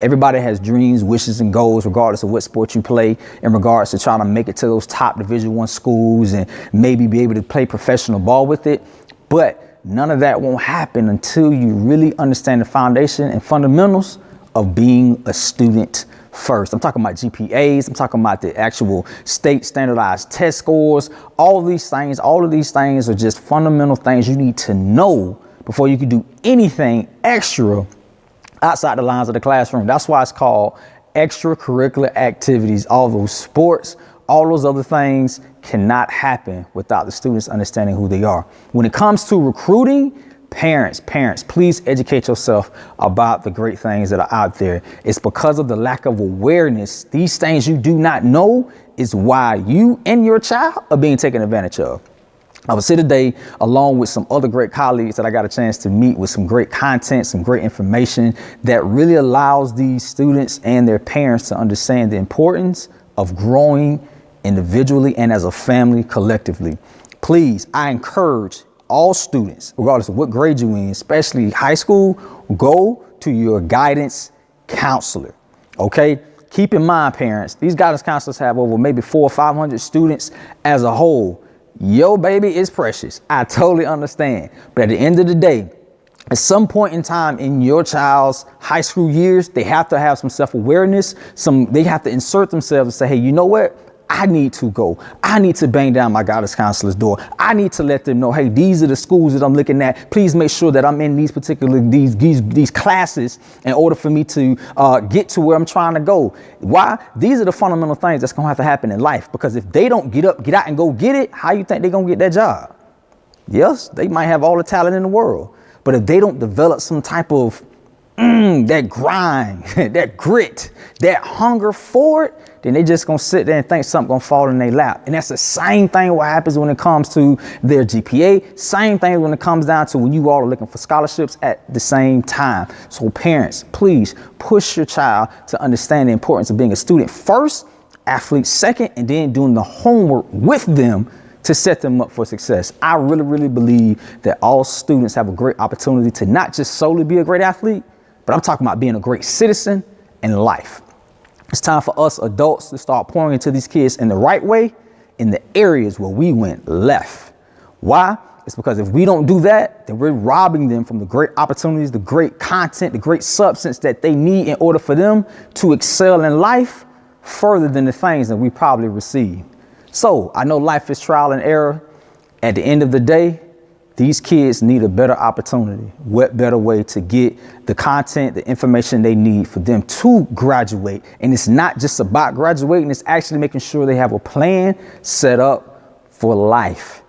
Everybody has dreams, wishes, and goals, regardless of what sport you play, in regards to trying to make it to those top Division I schools and maybe be able to play professional ball with it. But none of that won't happen until you really understand the foundation and fundamentals of being a student first. I'm talking about GPAs. I'm talking about the actual state standardized test scores. All of these things are just fundamental things you need to know before you can do anything extra outside the lines of the classroom. That's why it's called extracurricular activities. All those sports, all those other things cannot happen without the students understanding who they are. When it comes to recruiting, parents, please educate yourself about the great things that are out there. It's because of the lack of awareness. These things you do not know is why you and your child are being taken advantage of. I was here today along with some other great colleagues that I got a chance to meet with some great content, some great information that really allows these students and their parents to understand the importance of growing individually and as a family collectively. Please, I encourage all students, regardless of what grade you're in, especially high school, go to your guidance counselor. Okay? Keep in mind, parents, these guidance counselors have over maybe 400 or 500 students as a whole. Your baby is precious. I totally understand. But at the end of the day, at some point in time in your child's high school years, they have to have some self-awareness. They have to insert themselves and say, hey, you know what? I need to go. I need to bang down my guidance counselor's door. I need to let them know, hey, these are the schools that I'm looking at. Please make sure that I'm in these particular these classes in order for me to get to where I'm trying to go. Why? These are the fundamental things that's going to have to happen in life, because if they don't get out and go get it, how you think they're going to get that job? Yes, they might have all the talent in the world, but if they don't develop some type of that grind, that grit, that hunger for it, then they just gonna sit there and think something gonna fall in their lap. And that's the same thing what happens when it comes to their GPA. Same thing when it comes down to when you all are looking for scholarships at the same time. So parents, please push your child to understand the importance of being a student first, athlete second, and then doing the homework with them to set them up for success. I really believe that all students have a great opportunity to not just solely be a great athlete, but I'm talking about being a great citizen in life. It's time for us adults to start pouring into these kids in the right way, in the areas where we went left. Why? It's because if we don't do that, then we're robbing them from the great opportunities, the great content, the great substance that they need in order for them to excel in life further than the things that we probably receive. So I know life is trial and error. At the end of the day, these kids need a better opportunity. What better way to get the content, the information they need for them to graduate? And it's not just about graduating, it's actually making sure they have a plan set up for life.